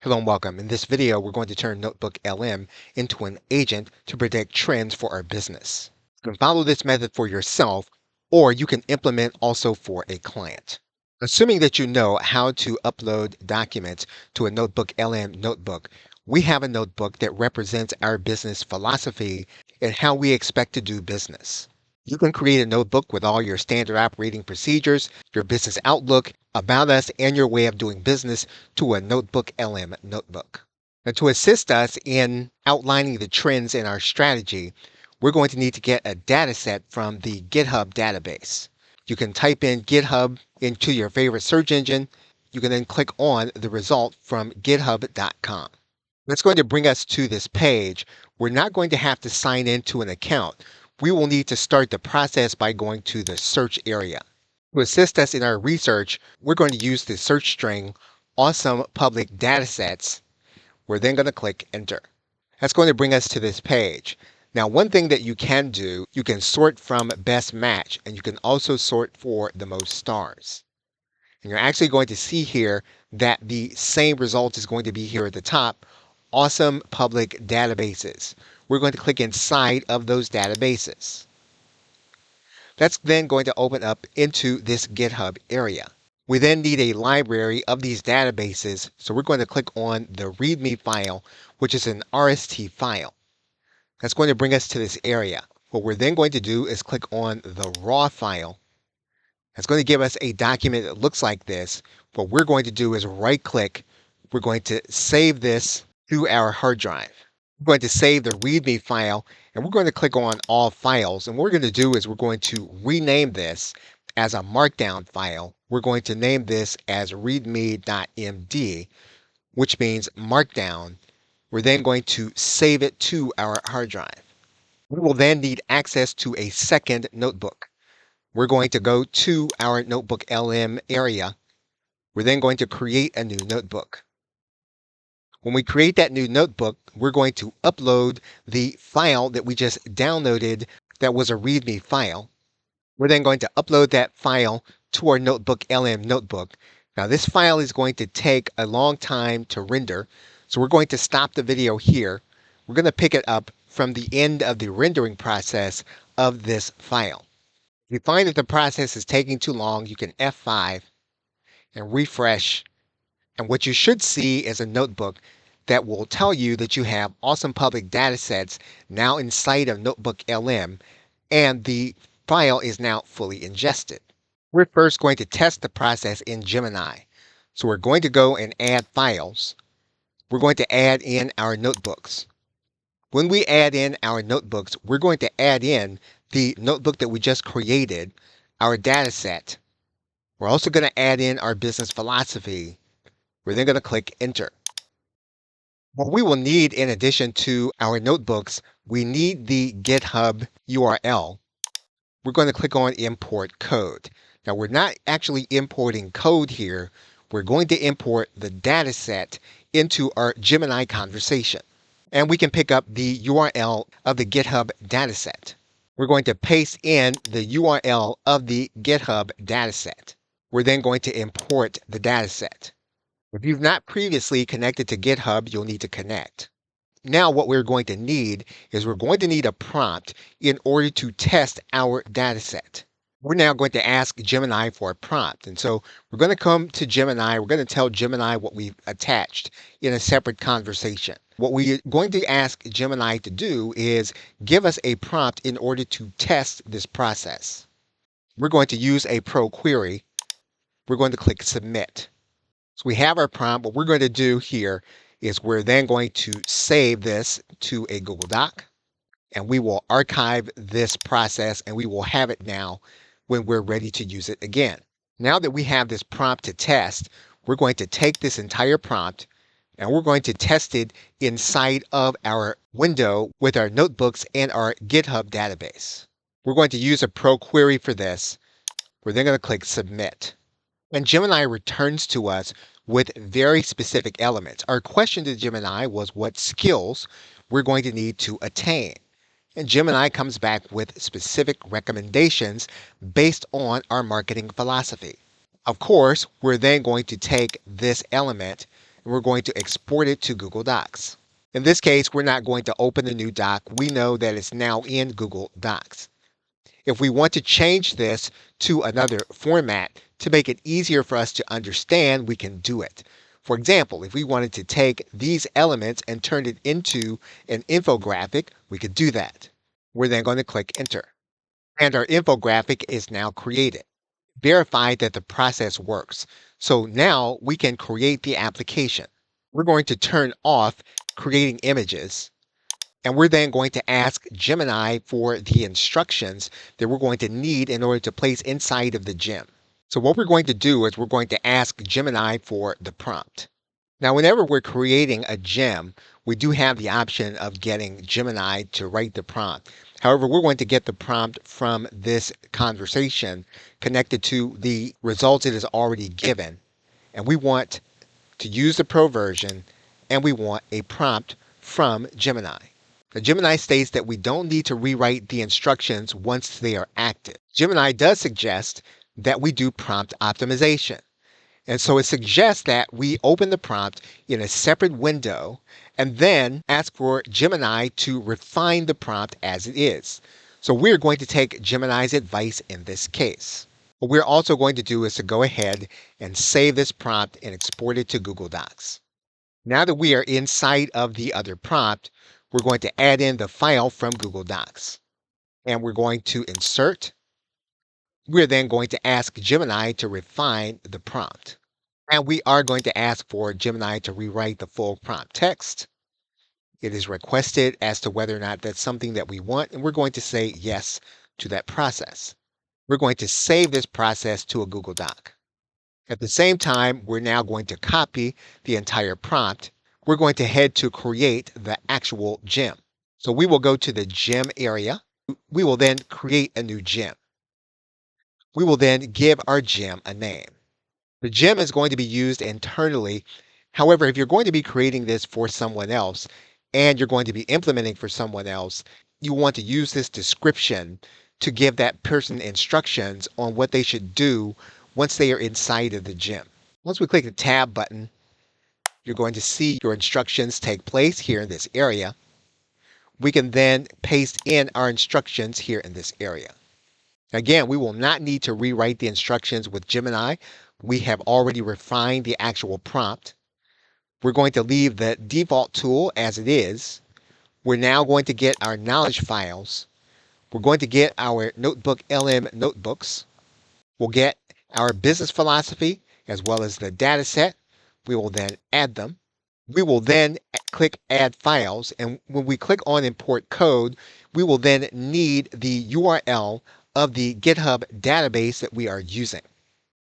Hello and welcome. In this video, we're going to turn NotebookLM into an agent to predict trends for our business. You can follow this method for yourself, or you can implement also for a client. Assuming that you know how to upload documents to a NotebookLM notebook, we have a notebook that represents our business philosophy and how we expect to do business. You can create a notebook with all your standard operating procedures, your business outlook, about us, and your way of doing business to a NotebookLM notebook. Now, to assist us in outlining the trends in our strategy, we're going to need to get a data set from the GitHub database. You can type in GitHub into your favorite search engine. You can then click on the result from github.com. That's going to bring us to this page. We're not going to have to sign into an account. We will need to start the process by going to the search area. To assist us in our research, we're going to use the search string awesome public datasets. We're then going to click enter. That's going to bring us to this page. Now, one thing that you can do, you can sort from best match, and you can also sort for the most stars. And you're actually going to see here that the same result is going to be here at the top, awesome public databases. We're going to click inside of those databases. That's then going to open up into this GitHub area. We then need a library of these databases, so we're going to click on the readme file, which is an RST file. That's going to bring us to this area. What we're then going to do is click on the raw file. That's going to give us a document that looks like this. What we're going to do is right-click. We're going to save this to our hard drive. We're going to save the readme file, and we're going to click on all files. And what we're going to do is we're going to rename this as a markdown file. We're going to name this as readme.md, which means markdown. We're then going to save it to our hard drive. We will then need access to a second notebook. We're going to go to our NotebookLM area. We're then going to create a new notebook. When we create that new notebook, we're going to upload the file that we just downloaded that was a README file. We're then going to upload that file to our NotebookLM notebook. Now, this file is going to take a long time to render, so we're going to stop the video here. We're going to pick it up from the end of the rendering process of this file. If you find that the process is taking too long, you can F5 and refresh. And what you should see is a notebook that will tell you that you have awesome public datasets now inside of NotebookLM, and the file is now fully ingested. We're first going to test the process in Gemini. So we're going to go and add files. We're going to add in our notebooks. When we add in our notebooks, we're going to add in the notebook that we just created, our dataset. We're also going to add in our business philosophy. We're then going to click enter. What we will need in addition to our notebooks, we need the GitHub URL. We're going to click on import code. Now, we're not actually importing code here. We're going to import the data set into our Gemini conversation. And we can pick up the URL of the GitHub dataset. We're going to paste in the URL of the GitHub dataset. We're then going to import the dataset. If you've not previously connected to GitHub, you'll need to connect. Now what we're going to need is we're going to need a prompt in order to test our dataset. We're now going to ask Gemini for a prompt. And so we're going to come to Gemini. We're going to tell Gemini what we've attached in a separate conversation. What we're going to ask Gemini to do is give us a prompt in order to test this process. We're going to use a pro query. We're going to click submit. So we have our prompt. What we're going to do here is we're then going to save this to a Google Doc, and we will archive this process, and we will have it now when we're ready to use it again. Now that we have this prompt to test, we're going to take this entire prompt and we're going to test it inside of our window with our notebooks and our GitHub database. We're going to use a pro query for this. We're then going to click submit. And Gemini returns to us with very specific elements. Our question to Gemini was what skills we're going to need to attain. And Gemini comes back with specific recommendations based on our marketing philosophy. Of course, we're then going to take this element and we're going to export it to Google Docs. In this case, we're not going to open the new doc. We know that it's now in Google Docs. If we want to change this to another format to make it easier for us to understand, we can do it. For example, if we wanted to take these elements and turn it into an infographic, we could do that. We're then going to click Enter. And our infographic is now created. Verify that the process works. So now we can create the application. We're going to turn off creating images, and we're then going to ask Gemini for the instructions that we're going to need in order to place inside of the gem. So what we're going to do is we're going to ask Gemini for the prompt. Now, whenever we're creating a gem, we do have the option of getting Gemini to write the prompt. However, we're going to get the prompt from this conversation connected to the results it has already given. And we want to use the pro version, and we want a prompt from Gemini. The Gemini states that we don't need to rewrite the instructions once they are active. Gemini does suggest that we do prompt optimization. And so it suggests that we open the prompt in a separate window and then ask for Gemini to refine the prompt as it is. So we're going to take Gemini's advice in this case. What we're also going to do is to go ahead and save this prompt and export it to Google Docs. Now that we are inside of the other prompt, we're going to add in the file from Google Docs. And we're going to insert. We're then going to ask Gemini to refine the prompt. And we are going to ask for Gemini to rewrite the full prompt text. It is requested as to whether or not that's something that we want, and we're going to say yes to that process. We're going to save this process to a Google Doc. At the same time, we're now going to copy the entire prompt. We're going to head to create the actual gem. So we will go to the gem area. We will then create a new gem. We will then give our gem a name. The gem is going to be used internally. However, if you're going to be creating this for someone else and you're going to be implementing for someone else, you want to use this description to give that person instructions on what they should do once they are inside of the gem. Once we click the tab button, you're going to see your instructions take place here in this area. We can then paste in our instructions here in this area. Again, we will not need to rewrite the instructions with Gemini. We have already refined the actual prompt. We're going to leave the default tool as it is. We're now going to get our knowledge files. We're going to get our NotebookLM notebooks. We'll get our business philosophy as well as the data set. We will then add them. We will then click Add Files, and when we click on Import Code, we will then need the URL of the GitHub database that we are using.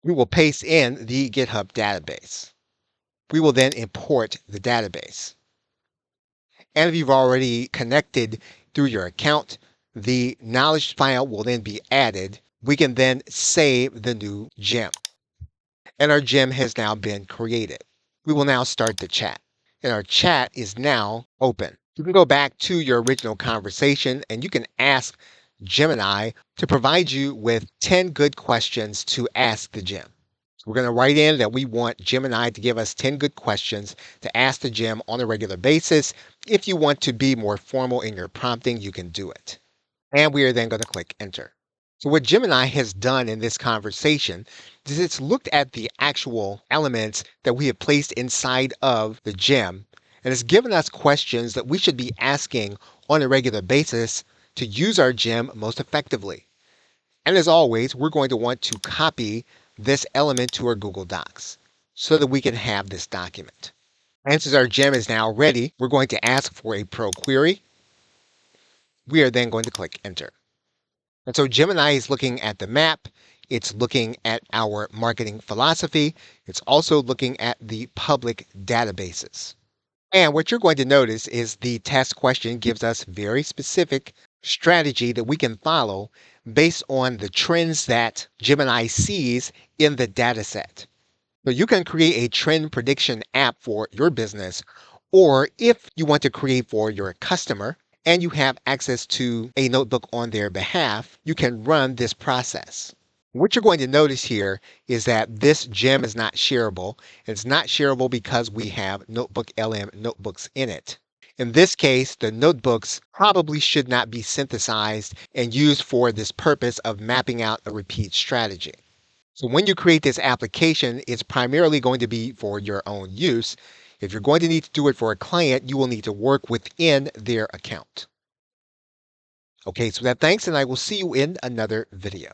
We will paste in the GitHub database. We will then import the database. And if you've already connected through your account, the knowledge file will then be added. We can then save the new gem. And our gem has now been created. We will now start the chat. And our chat is now open. You can go back to your original conversation and you can ask Gemini to provide you with 10 good questions to ask the gem. We're going to write in that we want Gemini to give us 10 good questions to ask the gem on a regular basis. If you want to be more formal in your prompting, you can do it. And we are then going to click Enter. So what Gemini has done in this conversation is it's looked at the actual elements that we have placed inside of the gem, and it's given us questions that we should be asking on a regular basis to use our gem most effectively. And as always, we're going to want to copy this element to our Google Docs so that we can have this document. And since our gem is now ready, we're going to ask for a pro query. We are then going to click Enter. And so Gemini is looking at the map. It's looking at our marketing philosophy. It's also looking at the public databases. And what you're going to notice is the test question gives us very specific strategy that we can follow based on the trends that Gemini sees in the data set. So you can create a trend prediction app for your business, or if you want to create for your customer and you have access to a notebook on their behalf, you can run this process. What you're going to notice here is that this gem is not shareable. It's not shareable because we have NotebookLM notebooks in it. In this case, the notebooks probably should not be synthesized and used for this purpose of mapping out a repeat strategy. So when you create this application, it's primarily going to be for your own use. If you're going to need to do it for a client, you will need to work within their account. Okay, so thanks, and I will see you in another video.